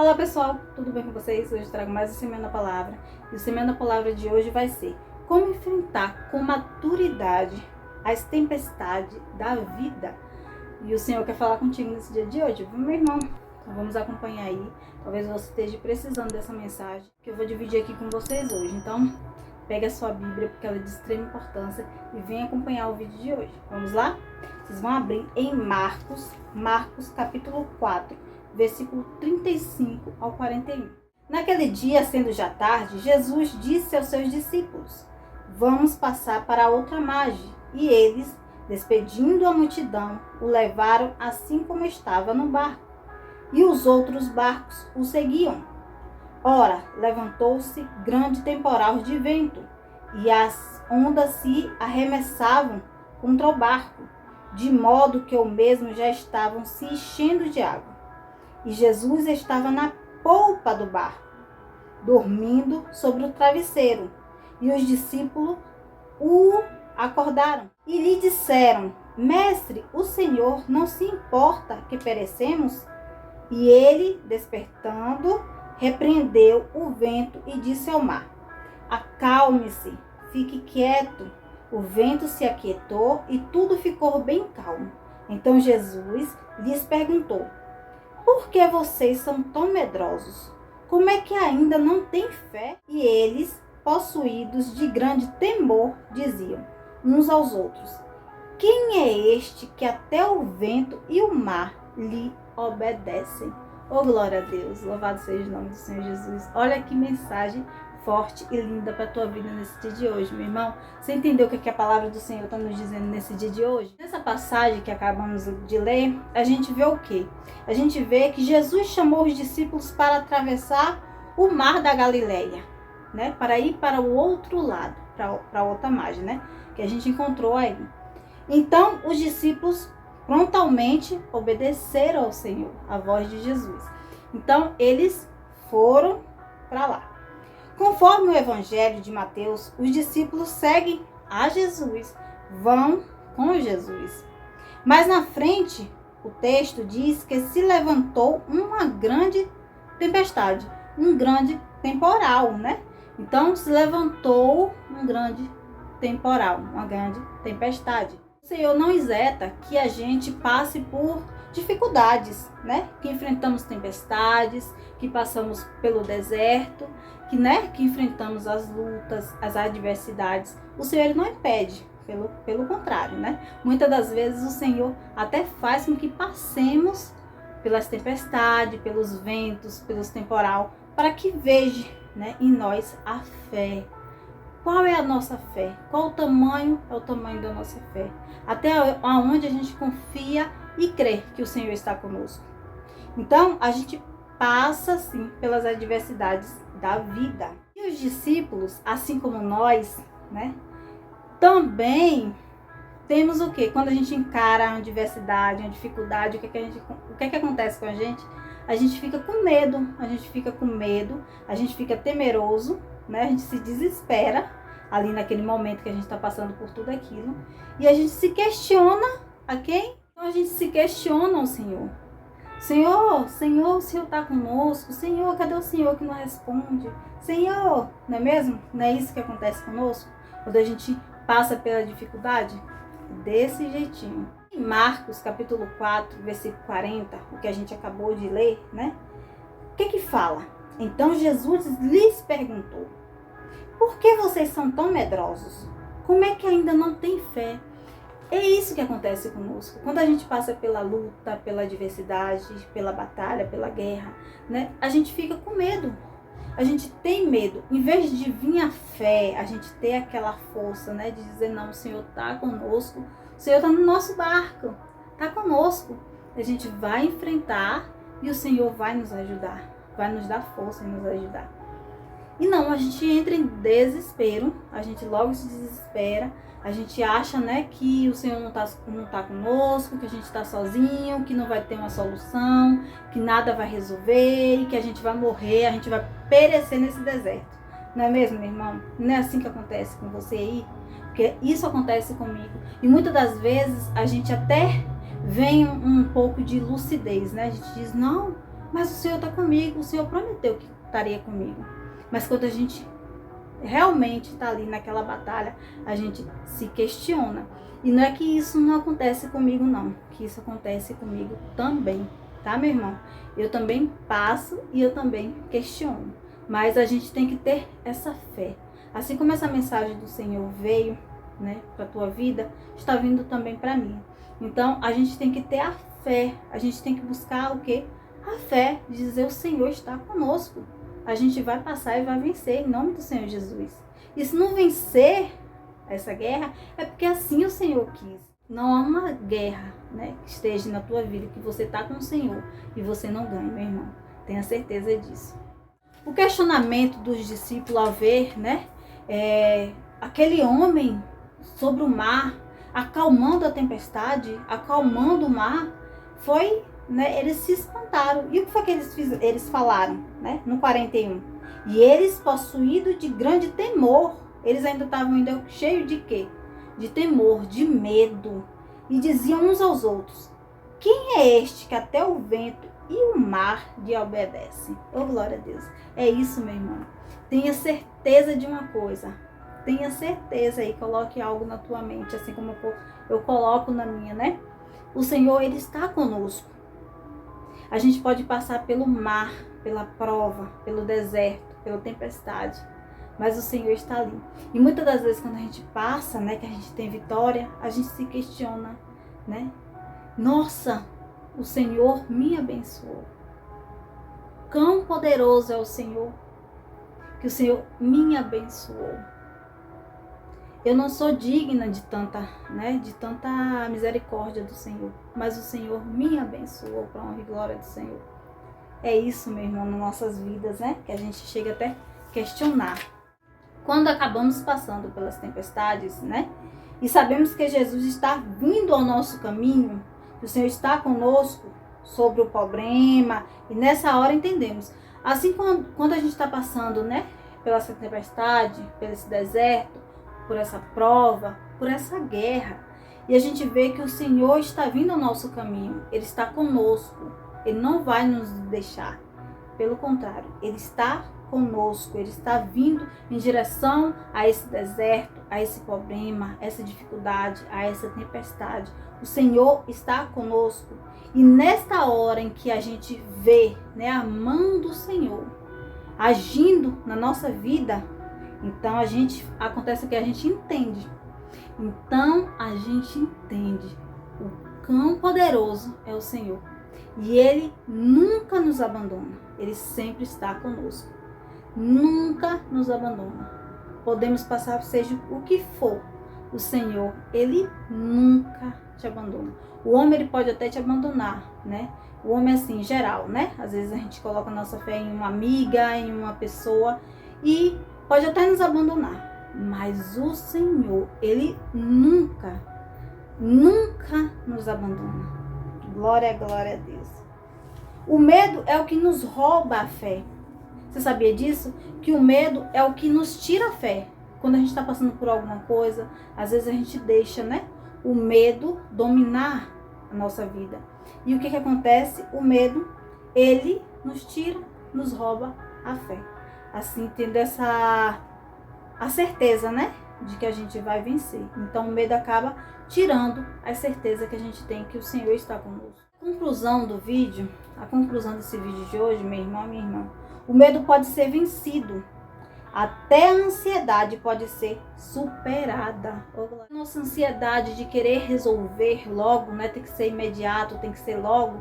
Olá pessoal, tudo bem com vocês? Hoje eu trago mais um Semana da Palavra. E o Semana da Palavra de hoje vai ser como enfrentar com maturidade as tempestades da vida. E o Senhor quer falar contigo nesse dia de hoje, viu, meu irmão? Então vamos acompanhar aí. Talvez você esteja precisando dessa mensagem que eu vou dividir aqui com vocês hoje. Então pega a sua Bíblia, porque ela é de extrema importância, e vem acompanhar o vídeo de hoje. Vamos lá? Vocês vão abrir em Marcos capítulo 4, versículo 35 ao 41. Naquele dia, sendo já tarde, Jesus disse aos seus discípulos: vamos passar para a outra margem. E eles, despedindo a multidão, o levaram assim como estava no barco. E os outros barcos o seguiam. Ora, levantou-se grande temporal de vento, e as ondas se arremessavam contra o barco, de modo que o mesmo já estavam se enchendo de água. E Jesus estava na polpa do barco, dormindo sobre o travesseiro. E os discípulos o acordaram e lhe disseram: Mestre, o Senhor não se importa que perecemos? E ele, despertando, repreendeu o vento e disse ao mar: acalme-se, fique quieto. O vento se aquietou e tudo ficou bem calmo. Então Jesus lhes perguntou: por que vocês são tão medrosos? Como é que ainda não têm fé? E eles, possuídos de grande temor, diziam uns aos outros: quem é este que até o vento e o mar lhe obedecem? Oh, glória a Deus, louvado seja o nome do Senhor Jesus. Olha que mensagem forte e linda para a tua vida nesse dia de hoje, meu irmão. Você entendeu o que a palavra do Senhor está nos dizendo nesse dia de hoje? Nessa passagem que acabamos de ler, a gente vê o quê? A gente vê que Jesus chamou os discípulos para atravessar o mar da Galileia, né? Para ir para o outro lado, para outra margem, né? Que a gente encontrou aí. Então, os discípulos prontamente obedeceram ao Senhor, à voz de Jesus. Então, eles foram para lá. Conforme o Evangelho de Mateus, os discípulos seguem a Jesus, vão com Jesus. Mas na frente, o texto diz que se levantou uma grande tempestade, um grande temporal, né? Então, se levantou um grande temporal, uma grande tempestade. O Senhor não isenta que a gente passe por dificuldades, né? Que enfrentamos tempestades, que passamos pelo deserto, que enfrentamos as lutas, as adversidades. O Senhor não impede, pelo contrário, né? Muitas das vezes o Senhor até faz com que passemos pelas tempestades, pelos ventos, pelos temporal, para que veja, né, em nós a fé. Qual é a nossa fé? Qual o tamanho? É o tamanho da nossa fé. Até onde a gente confia e crê que o Senhor está conosco. Então, a gente passa, sim, pelas adversidades da vida. E os discípulos, assim como nós, né, também temos o quê? Quando a gente encara uma adversidade, uma dificuldade, o que é que acontece com a gente? A gente fica com medo, a gente fica temeroso, né? A gente se desespera ali naquele momento que a gente está passando por tudo aquilo. E a gente se questiona a quem? Então a gente se questiona ao Senhor. Senhor, o Senhor está conosco. Senhor, cadê o Senhor que não responde? Senhor, não é mesmo? Não é isso que acontece conosco? Quando a gente passa pela dificuldade? Desse jeitinho. Em Marcos, capítulo 4, versículo 40, o que a gente acabou de ler, né? O que fala? Então Jesus lhes perguntou: por que vocês são tão medrosos? Como é que ainda não têm fé? É isso que acontece conosco. Quando a gente passa pela luta, pela adversidade, pela batalha, pela guerra, né? A gente fica com medo. A gente tem medo. Em vez de vir a fé, a gente ter aquela força, né? De dizer, não, o Senhor está conosco. O Senhor está no nosso barco. Está conosco. A gente vai enfrentar e o Senhor vai nos ajudar. Vai nos dar força e nos ajudar. E não, a gente entra em desespero, a gente logo se desespera, a gente acha, né, que o Senhor não tá conosco, que a gente está sozinho, que não vai ter uma solução, que nada vai resolver, e que a gente vai morrer, a gente vai perecer nesse deserto. Não é mesmo, meu irmão? Não é assim que acontece com você aí? Porque isso acontece comigo. E muitas das vezes a gente até vem um pouco de lucidez, né? A gente diz, não, mas o Senhor está comigo, o Senhor prometeu que estaria comigo. Mas quando a gente realmente está ali naquela batalha, a gente se questiona. E não é que isso não acontece comigo não, que isso acontece comigo também, tá, meu irmão? Eu também passo e eu também questiono. Mas a gente tem que ter essa fé. Assim como essa mensagem do Senhor veio, né, para a tua vida, está vindo também para mim. Então, a gente tem que ter a fé. A gente tem que buscar o quê? A fé de dizer o Senhor está conosco. A gente vai passar e vai vencer em nome do Senhor Jesus. E se não vencer essa guerra, é porque assim o Senhor quis. Não há uma guerra, né, que esteja na tua vida, que você está com o Senhor e você não ganha, meu irmão. Tenha certeza disso. O questionamento dos discípulos ao ver, né, aquele homem sobre o mar, acalmando a tempestade, acalmando o mar, foi, né, eles se espantaram. E o que foi que eles falaram, né, no 41? E eles, possuídos de grande temor, eles ainda estavam cheios de quê? De temor, de medo. E diziam uns aos outros: quem é este que até o vento e o mar lhe obedecem? Oh, glória a Deus. É isso, meu irmão. Tenha certeza de uma coisa. Tenha certeza aí, coloque algo na tua mente, assim como eu coloco na minha, né? O Senhor, Ele está conosco. A gente pode passar pelo mar, pela prova, pelo deserto, pela tempestade, mas o Senhor está ali. E muitas das vezes quando a gente passa, né, que a gente tem vitória, a gente se questiona, né? Nossa, o Senhor me abençoou. Quão poderoso é o Senhor, que o Senhor me abençoou. Eu não sou digna de tanta, né, de tanta misericórdia do Senhor, mas o Senhor me abençoou para a honra e glória do Senhor. É isso, meu irmão, nas nossas vidas, né, que a gente chega até questionar. Quando acabamos passando pelas tempestades, né, e sabemos que Jesus está vindo ao nosso caminho, que o Senhor está conosco sobre o problema, e nessa hora entendemos. Assim quando a gente está passando, né, pela essa tempestade, pelo esse deserto, por essa prova, por essa guerra, e a gente vê que o Senhor está vindo ao nosso caminho, Ele está conosco, Ele não vai nos deixar, pelo contrário, Ele está conosco, Ele está vindo em direção a esse deserto, a esse problema, a essa dificuldade, a essa tempestade. O Senhor está conosco, e nesta hora em que a gente vê, né, a mão do Senhor agindo na nossa vida, então acontece que a gente entende. Então a gente entende o quão poderoso é o Senhor. E Ele nunca nos abandona. Ele sempre está conosco. Nunca nos abandona. Podemos passar, seja o que for. O Senhor, Ele nunca te abandona. O homem, ele pode até te abandonar, né? O homem, assim, em geral, né? Às vezes a gente coloca a nossa fé em uma amiga, em uma pessoa, e pode até nos abandonar, mas o Senhor, Ele nunca nos abandona. Glória a Deus. O medo é o que nos rouba a fé. Você sabia disso? Que o medo é o que nos tira a fé. Quando a gente está passando por alguma coisa, às vezes a gente deixa, né, o medo dominar a nossa vida. E o que acontece? O medo, ele nos tira, nos rouba a fé. Assim, tendo a certeza, né, de que a gente vai vencer. Então o medo acaba tirando a certeza que a gente tem que o Senhor está conosco. A conclusão desse vídeo de hoje, meu irmão, minha irmã, o medo pode ser vencido. Até a ansiedade pode ser superada. Nossa ansiedade de querer resolver logo, né, tem que ser imediato, tem que ser logo,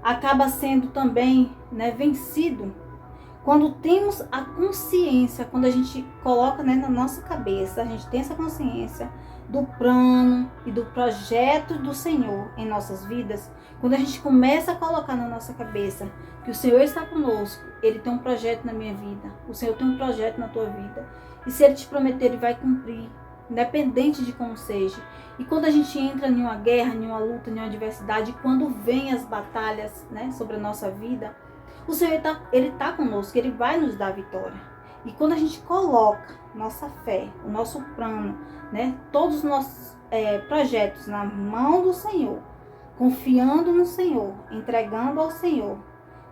acaba sendo também, né, vencido. Quando temos a consciência, quando a gente coloca, né, na nossa cabeça, a gente tem essa consciência do plano e do projeto do Senhor em nossas vidas, quando a gente começa a colocar na nossa cabeça que o Senhor está conosco, Ele tem um projeto na minha vida, o Senhor tem um projeto na tua vida, e se Ele te prometer, Ele vai cumprir, independente de como seja. E quando a gente entra em uma guerra, em uma luta, em uma adversidade, quando vem as batalhas, né, sobre a nossa vida, o Senhor Ele está conosco, Ele vai nos dar vitória. E quando a gente coloca nossa fé, o nosso plano, né, todos os nossos projetos na mão do Senhor, confiando no Senhor, entregando ao Senhor,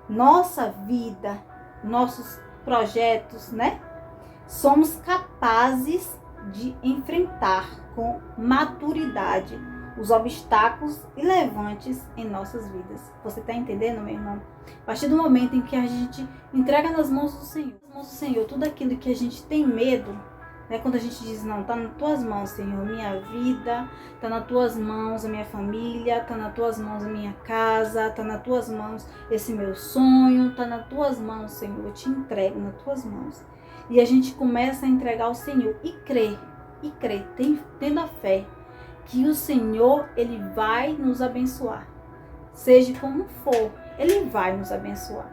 nossa vida, nossos projetos, né? Somos capazes de enfrentar com maturidade os obstáculos e levantes em nossas vidas. Você está entendendo, meu irmão? A partir do momento em que a gente entrega nas mãos do Senhor, tudo aquilo que a gente tem medo, né? Quando a gente diz, não, tá nas tuas mãos, Senhor, minha vida, tá nas tuas mãos a minha família, tá nas tuas mãos a minha casa, tá nas tuas mãos esse meu sonho, tá nas tuas mãos, Senhor, eu te entrego nas tuas mãos. E a gente começa a entregar ao Senhor e crer, tendo a fé que o Senhor, Ele vai nos abençoar. Seja como for, Ele vai nos abençoar.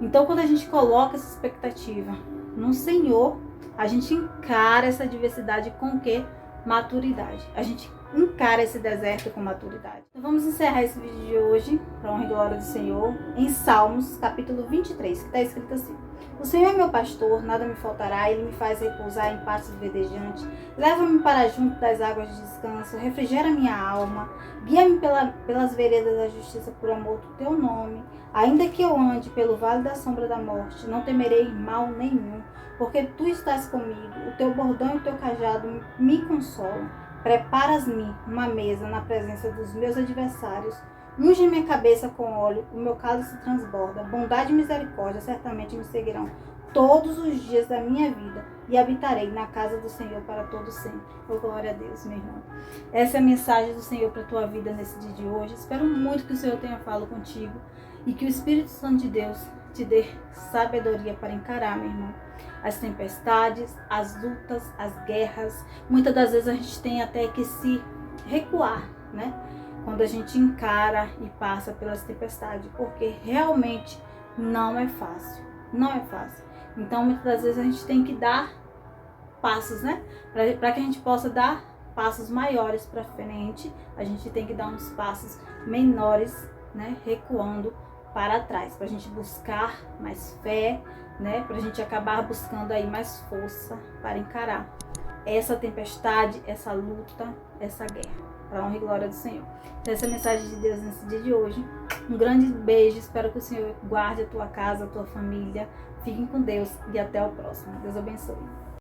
Então, quando a gente coloca essa expectativa no Senhor, a gente encara essa adversidade com que? Maturidade. A gente encara esse deserto com maturidade. Então, vamos encerrar esse vídeo de hoje, para honra e glória do Senhor, em Salmos, capítulo 23, que está escrito assim: o Senhor é meu pastor, nada me faltará, Ele me faz repousar em pastos verdejantes, leva-me para junto das águas de descanso, refrigera minha alma, guia-me pelas veredas da justiça por amor do teu nome. Ainda que eu ande pelo vale da sombra da morte, não temerei mal nenhum, porque tu estás comigo, o teu bordão e o teu cajado me consolam. Preparas-me uma mesa na presença dos meus adversários. Unge minha cabeça com óleo, o meu cálice transborda. Bondade e misericórdia certamente me seguirão todos os dias da minha vida, e habitarei na casa do Senhor para todo sempre. Oh, glória a Deus, meu irmão. Essa é a mensagem do Senhor para a tua vida nesse dia de hoje. Espero muito que o Senhor tenha falado contigo e que o Espírito Santo de Deus te dê sabedoria para encarar, meu irmão, as tempestades, as lutas, as guerras. Muitas das vezes a gente tem até que se recuar, né? Quando a gente encara e passa pelas tempestades, porque realmente não é fácil, não é fácil. Então, muitas das vezes a gente tem que dar passos, né? Para que a gente possa dar passos maiores para frente, a gente tem que dar uns passos menores, né? Recuando para trás, para a gente buscar mais fé, né? Para a gente acabar buscando aí mais força para encarar essa tempestade, essa luta, essa guerra. Para a honra e glória do Senhor. Essa é a mensagem de Deus nesse dia de hoje. Um grande beijo. Espero que o Senhor guarde a tua casa, a tua família. Fiquem com Deus e até o próximo. Deus abençoe.